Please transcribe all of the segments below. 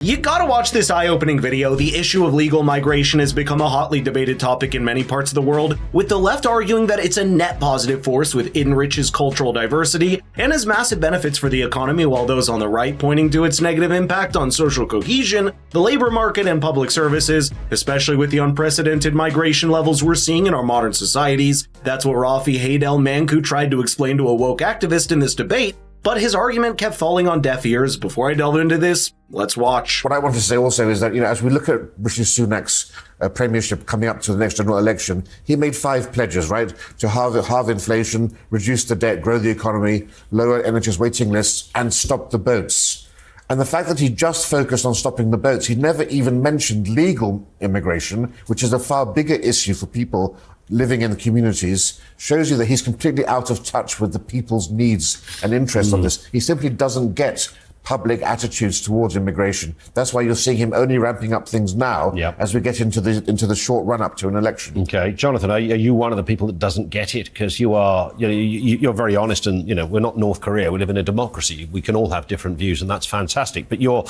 You gotta watch this eye-opening video. The issue of legal migration has become a hotly debated topic in many parts of the world, with the left arguing that it's a net positive force which enriches cultural diversity and has massive benefits for the economy, while those on the right pointing to its negative impact on social cohesion, the labor market, and public services, especially with the unprecedented migration levels we're seeing in our modern societies. That's what Rafe Heydel-Mankoo tried to explain to a woke activist in this debate, but his argument kept falling on deaf ears. Before I delve into this, let's watch. What I want to say also is that, as we look at Rishi Sunak's premiership coming up to the next general election, he made 5 pledges, right? To halve inflation, reduce the debt, grow the economy, lower NHS waiting lists, and stop the boats. And the fact that he just focused on stopping the boats, he never even mentioned legal immigration, which is a far bigger issue for people living in the communities, shows you that he's completely out of touch with the people's needs and interests on this. He simply doesn't get public attitudes towards immigration. That's why you're seeing him only ramping up things now as we get into the short run up to an election. Okay, Jonathan, are you one of the people that doesn't get it? Because you are, you're very honest, and we're not North Korea. We live in a democracy. We can all have different views, and that's fantastic. But you're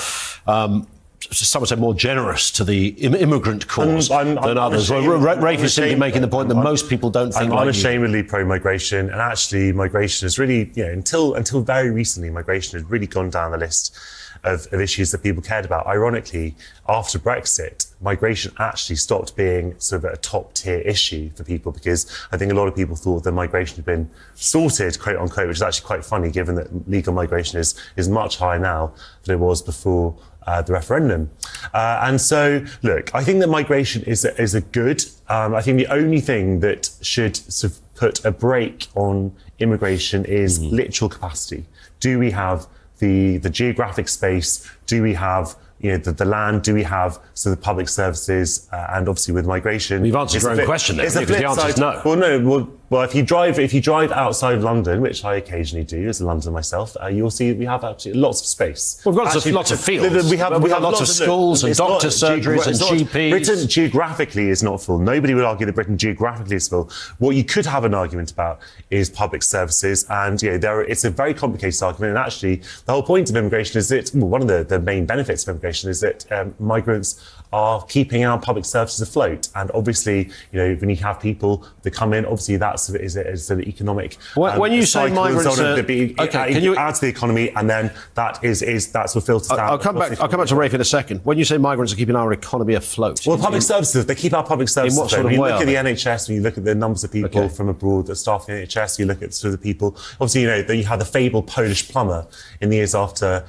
some would say more generous to the immigrant cause than others. Rafe is simply making the point that most people don't think I'm like unashamedly pro-migration, and actually migration is really, until very recently, migration had really gone down the list of issues that people cared about. Ironically, after Brexit, migration actually stopped being sort of a top-tier issue for people, because I think a lot of people thought that migration had been sorted, quote unquote, which is actually quite funny given that legal migration is much higher now than it was before the referendum. And so, look, I think that migration is a good. I think the only thing that should sort of put a brake on immigration is literal capacity. Do we have the geographic space? Do we have the land? Do we have the public services? And obviously with migration, you've answered your own question there, because the answer is no. Well, if you drive outside of London, which I occasionally do as a Londoner myself, you'll see we have absolutely lots of space. We've got lots of fields. We have lots of schools and doctor surgeries and GPs. Britain geographically is not full. Nobody would argue that Britain geographically is full. What you could have an argument about is public services, and it's a very complicated argument. And actually, the whole point of immigration is that one of the main benefits of immigration is that migrants are keeping our public services afloat. And obviously, when you have people that come in, obviously that's is an economic. When you say migrants, can you add to the economy, and then that's what filters down. I'll come back to Rafe in a second. When you say migrants are keeping our economy afloat, well, public services, they keep our public services. In what sort of way? When you look at the NHS, when you look at the numbers of people from abroad that staff the NHS, you look at sort of the people. Obviously, that you had the fabled Polish plumber in the years after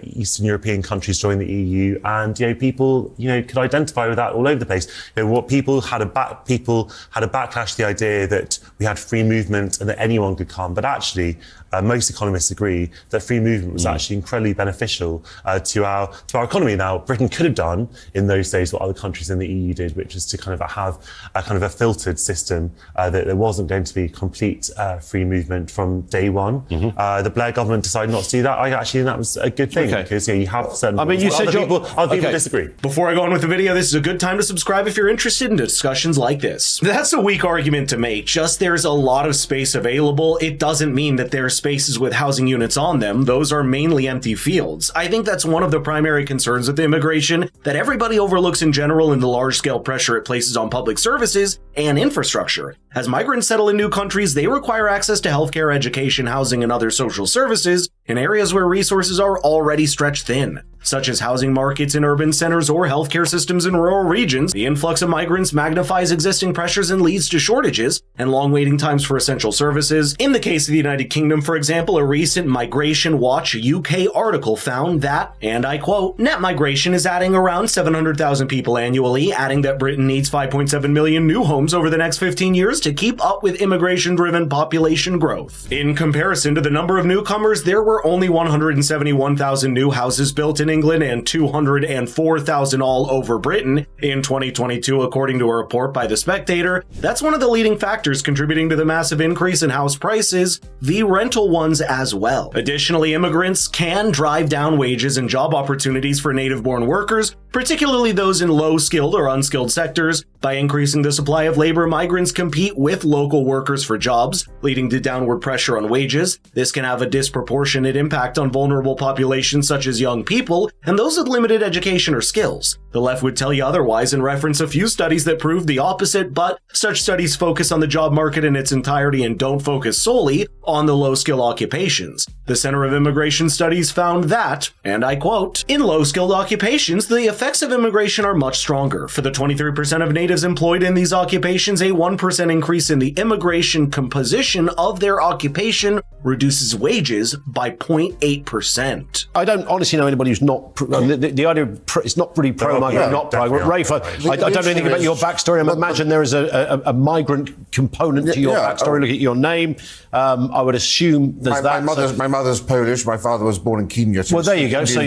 Eastern European countries joined the EU, and people could identify with that all over the place. What people had a backlash to the idea that we had free movement and that anyone could come, but actually most economists agree that free movement was actually incredibly beneficial to our economy. Now, Britain could have done in those days what other countries in the EU did, which is to kind of have a filtered system, that there wasn't going to be complete free movement from day one. The Blair government decided not to do that. I actually think that was a good thing, because you have certain. I mean, you said other people disagree. Before I go on with the video, this is a good time to subscribe if you're interested in discussions like this. That's a weak argument to make. Just there's a lot of space available. It doesn't mean that there's spaces with housing units on them. Those are mainly empty fields. I think that's one of the primary concerns with immigration that everybody overlooks in general in the large-scale pressure it places on public services and infrastructure. As migrants settle in new countries, they require access to healthcare, education, housing, and other social services in areas where resources are already stretched thin, such as housing markets in urban centers or healthcare systems in rural regions. The influx of migrants magnifies existing pressures and leads to shortages and long waiting times for essential services. In the case of the United Kingdom, for example, a recent Migration Watch UK article found that, and I quote, net migration is adding around 700,000 people annually, adding that Britain needs 5.7 million new homes over the next 15 years to keep up with immigration-driven population growth. In comparison to the number of newcomers, there were only 171,000 new houses built in England and 204,000 all over Britain in 2022, according to a report by The Spectator. That's one of the leading factors contributing to the massive increase in house prices, the rental ones as well. Additionally, immigrants can drive down wages and job opportunities for native-born workers, particularly those in low-skilled or unskilled sectors. By increasing the supply of labor, migrants compete with local workers for jobs, leading to downward pressure on wages. This can have a disproportionate disproportionate impact on vulnerable populations such as young people and those with limited education or skills. The left would tell you otherwise and reference a few studies that prove the opposite, but such studies focus on the job market in its entirety and don't focus solely on the low-skill occupations. The Center of Immigration Studies found that, and I quote, "In low-skilled occupations, the effects of immigration are much stronger. For the 23% of natives employed in these occupations, a 1% increase in the immigration composition of their occupation reduces wages by 0.8%. I don't honestly know anybody who's not... the idea of it's not really pro-migrant, not pro-migrant. Rafe, I don't know anything about your backstory. I imagine there is a migrant component to your backstory. Look at your name. I would assume there's that. My mother's Polish. My father was born in Kenya. Well, there you go. So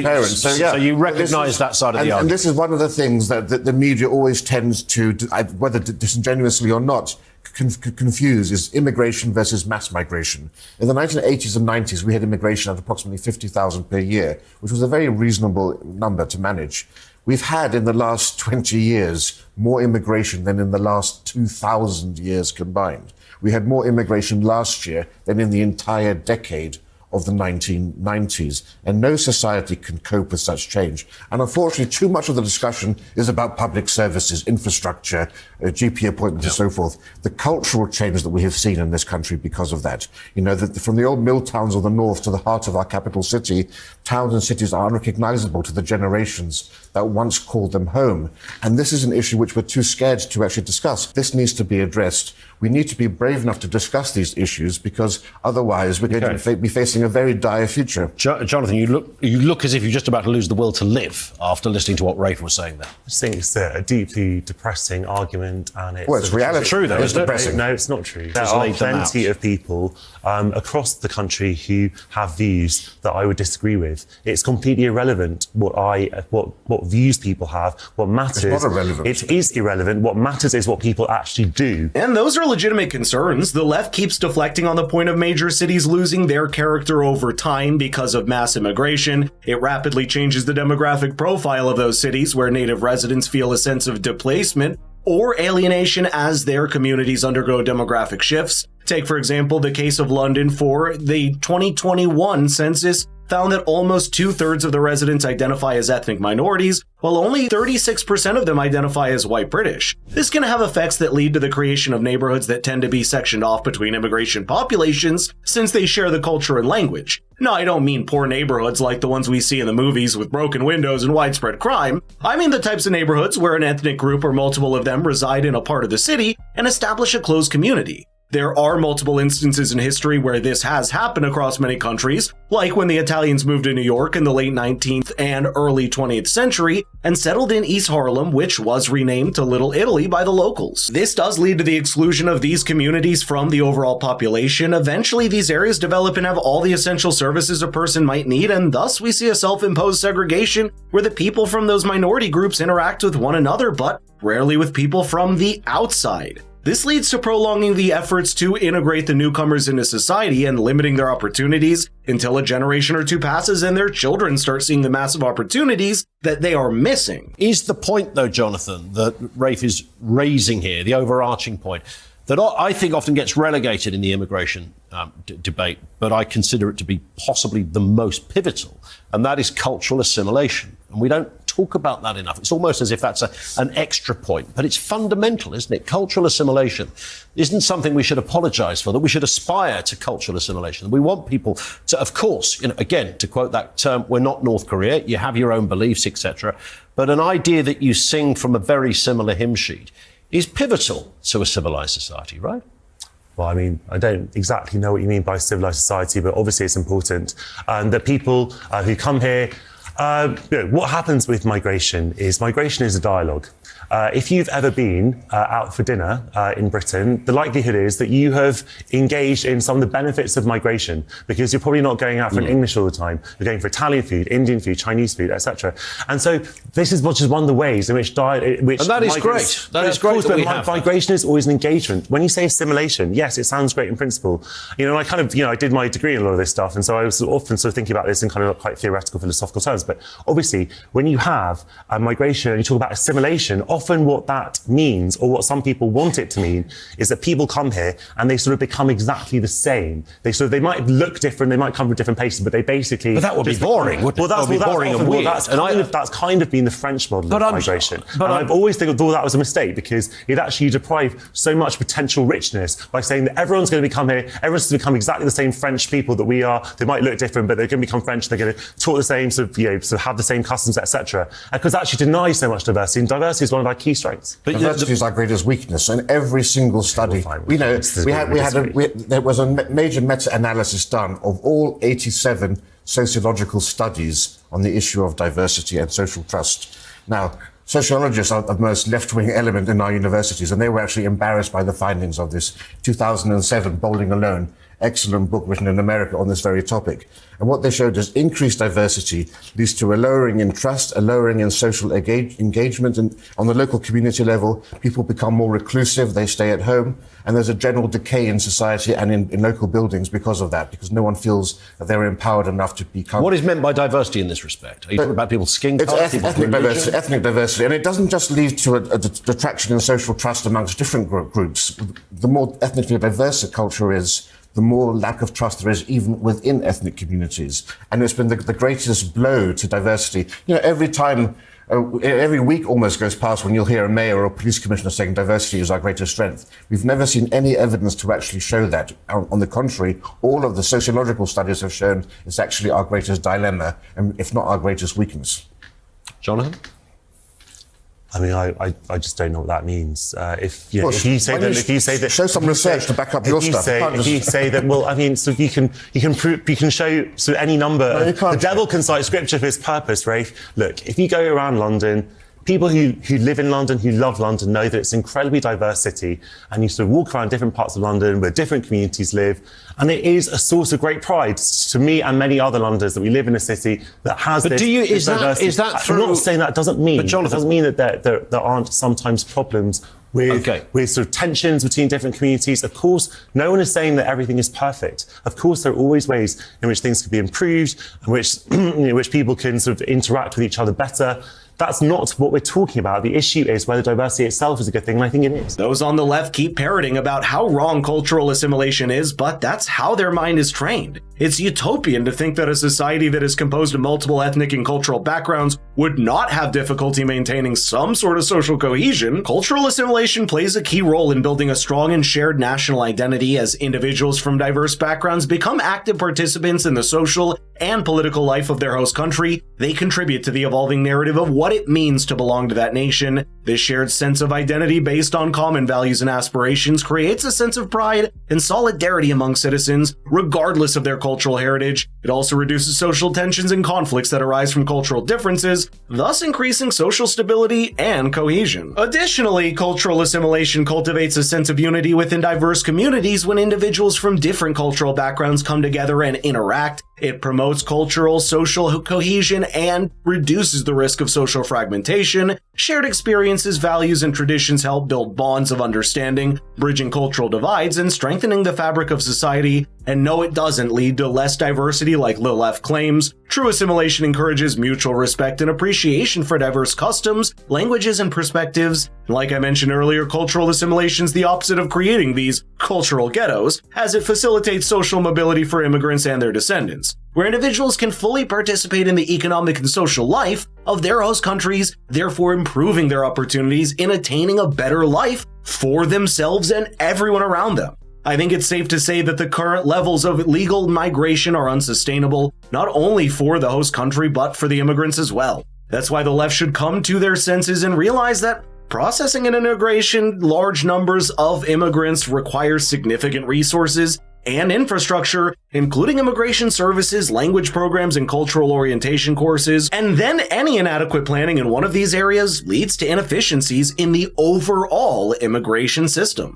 you recognise that side of the argument. And this is one of the things that the media always tends to, whether disingenuously or not, confuse is immigration versus mass migration. In the 1980s and 90s, we had immigration at approximately 50,000 per year, which was a very reasonable number to manage. We've had in the last 20 years more immigration than in the last 2,000 years combined. We had more immigration last year than in the entire decade of the 1990s, and no society can cope with such change. And unfortunately, too much of the discussion is about public services, infrastructure, GP appointments, and so forth. The cultural change that we have seen in this country because of that. You know, from the old mill towns of the north to the heart of our capital city, towns and cities are unrecognizable to the generations that once called them home. And this is an issue which we're too scared to actually discuss. This needs to be addressed. We need to be brave enough to discuss these issues, because otherwise we're going to be facing a very dire future. Jonathan, you look as if you're just about to lose the will to live after listening to what Rafe was saying there. I just think it's a deeply depressing argument, and it's reality. True, though. It's depressing. No, it's not true. There are plenty of people across the country who have views that I would disagree with. It's completely irrelevant what views people have. What matters? It's not irrelevant. It is irrelevant. What matters is what people actually do. And those are legitimate concerns. The left keeps deflecting on the point of major cities losing their character over time because of mass immigration. It rapidly changes the demographic profile of those cities, where native residents feel a sense of displacement or alienation as their communities undergo demographic shifts. Take, for example, the case of London, for the 2021 census found that almost 2/3 of the residents identify as ethnic minorities, while only 36% of them identify as white British. This can have effects that lead to the creation of neighborhoods that tend to be sectioned off between immigration populations, since they share the culture and language. No, I don't mean poor neighborhoods like the ones we see in the movies with broken windows and widespread crime. I mean the types of neighborhoods where an ethnic group or multiple of them reside in a part of the city and establish a close community. There are multiple instances in history where this has happened across many countries, like when the Italians moved to New York in the late 19th and early 20th century and settled in East Harlem, which was renamed to Little Italy by the locals. This does lead to the exclusion of these communities from the overall population. Eventually, these areas develop and have all the essential services a person might need, and thus we see a self-imposed segregation where the people from those minority groups interact with one another, but rarely with people from the outside. This leads to prolonging the efforts to integrate the newcomers into society and limiting their opportunities until a generation or two passes and their children start seeing the massive opportunities that they are missing. Is the point, though, Jonathan, that Rafe is raising here, the overarching point, that I think often gets relegated in the immigration debate, but I consider it to be possibly the most pivotal, and that is cultural assimilation. And we don't talk about that enough. It's almost as if that's an extra point, but it's fundamental, isn't it? Cultural assimilation isn't something we should apologise for, that we should aspire to cultural assimilation. We want people to, of course, again, to quote that term, we're not North Korea, you have your own beliefs, etc. But an idea that you sing from a very similar hymn sheet is pivotal to a civilised society, right? Well, I mean, I don't exactly know what you mean by civilised society, but obviously it's important that people who come here, what happens with migration is a dialogue. If you've ever been out for dinner in Britain, the likelihood is that you have engaged in some of the benefits of migration, because you're probably not going out for an English all the time. You're going for Italian food, Indian food, Chinese food, etc. And so this is just one of the ways in which and that is great. That is great. But migration is always an engagement. When you say assimilation, yes, it sounds great in principle. You know, I did my degree in a lot of this stuff, and so I was often sort of thinking about this in kind of quite theoretical, philosophical terms. But obviously, when you have migration and you talk about assimilation, often what that means, or what some people want it to mean, is that people come here and they sort of become exactly the same. They might look different, they might come from different places, but they basically... But that would be boring, wouldn't it? That would be boring and weird. That's kind of been the French model of migration. But I've always thought that was a mistake, because it actually deprived so much potential richness by saying that everyone's going to become here, everyone's going to become exactly the same French people that we are. They might look different, but they're going to become French, they're going to talk the same, sort of have the same customs, etc. Because that actually denies so much diversity, and diversity is one of our key strengths. But diversity is our greatest weakness, and every single study, there was a major meta-analysis done of all 87 sociological studies on the issue of diversity and social trust. Now, sociologists are the most left-wing element in our universities, and they were actually embarrassed by the findings of this 2007 Bowling Alone, excellent book written in America on this very topic. And what they showed is increased diversity leads to a lowering in trust, a lowering in social engagement, and on the local community level, people become more reclusive, they stay at home, and there's a general decay in society and in local buildings because of that, because no one feels that they're empowered enough to become... What is meant by diversity in this respect? Are you talking about people's skin color? It's ethnic diversity, and it doesn't just lead to a detraction in social trust amongst different groups. The more ethnically diverse a culture is, the more lack of trust there is even within ethnic communities. And it's been the greatest blow to diversity. Every week almost goes past when you'll hear a mayor or a police commissioner saying diversity is our greatest strength. We've never seen any evidence to actually show that. On the contrary, all of the sociological studies have shown it's actually our greatest dilemma, and if not our greatest weakness. Jonathan? I mean, I just don't know what that means. If you say that, show some research to back up your stuff. If you say that, well, I mean, so you can show any number. No, the devil can cite scripture for his purpose, Rafe. Look, if you go around London, people who live in London, who love London, know that it's an incredibly diverse city, and you sort of walk around different parts of London where different communities live, and it is a source of great pride to me and many other Londoners that we live in a city that has diversity. Is that through... I'm not saying that doesn't mean... But Jonathan... It doesn't mean that there aren't sometimes problems with sort of tensions between different communities. Of course, no one is saying that everything is perfect. Of course, there are always ways in which things can be improved, in which, which people can sort of interact with each other better. That's not what we're talking about. The issue is whether diversity itself is a good thing, and I think it is. Those on the left keep parroting about how wrong cultural assimilation is, but that's how their mind is trained. It's utopian to think that a society that is composed of multiple ethnic and cultural backgrounds would not have difficulty maintaining some sort of social cohesion. Cultural assimilation plays a key role in building a strong and shared national identity as individuals from diverse backgrounds become active participants in the social and political life of their host country. They contribute to the evolving narrative of what it means to belong to that nation. This shared sense of identity based on common values and aspirations creates a sense of pride and solidarity among citizens, regardless of their cultural heritage. It also reduces social tensions and conflicts that arise from cultural differences, thus increasing social stability and cohesion. Additionally, cultural assimilation cultivates a sense of unity within diverse communities when individuals from different cultural backgrounds come together and interact. It promotes cultural, social cohesion, and reduces the risk of social fragmentation. Shared experiences, values, and traditions help build bonds of understanding, bridging cultural divides and strengthening the fabric of society. And no, it doesn't lead to less diversity like the left claims. True assimilation encourages mutual respect and appreciation for diverse customs, languages, and perspectives. Like I mentioned earlier, cultural assimilation is the opposite of creating these cultural ghettos, as it facilitates social mobility for immigrants and their descendants, where individuals can fully participate in the economic and social life of their host countries, therefore improving their opportunities in attaining a better life for themselves and everyone around them. I think it's safe to say that the current levels of illegal migration are unsustainable, not only for the host country, but for the immigrants as well. That's why the left should come to their senses and realize that processing and integration large numbers of immigrants requires significant resources and infrastructure, including immigration services, language programs, and cultural orientation courses. And then any inadequate planning in one of these areas leads to inefficiencies in the overall immigration system.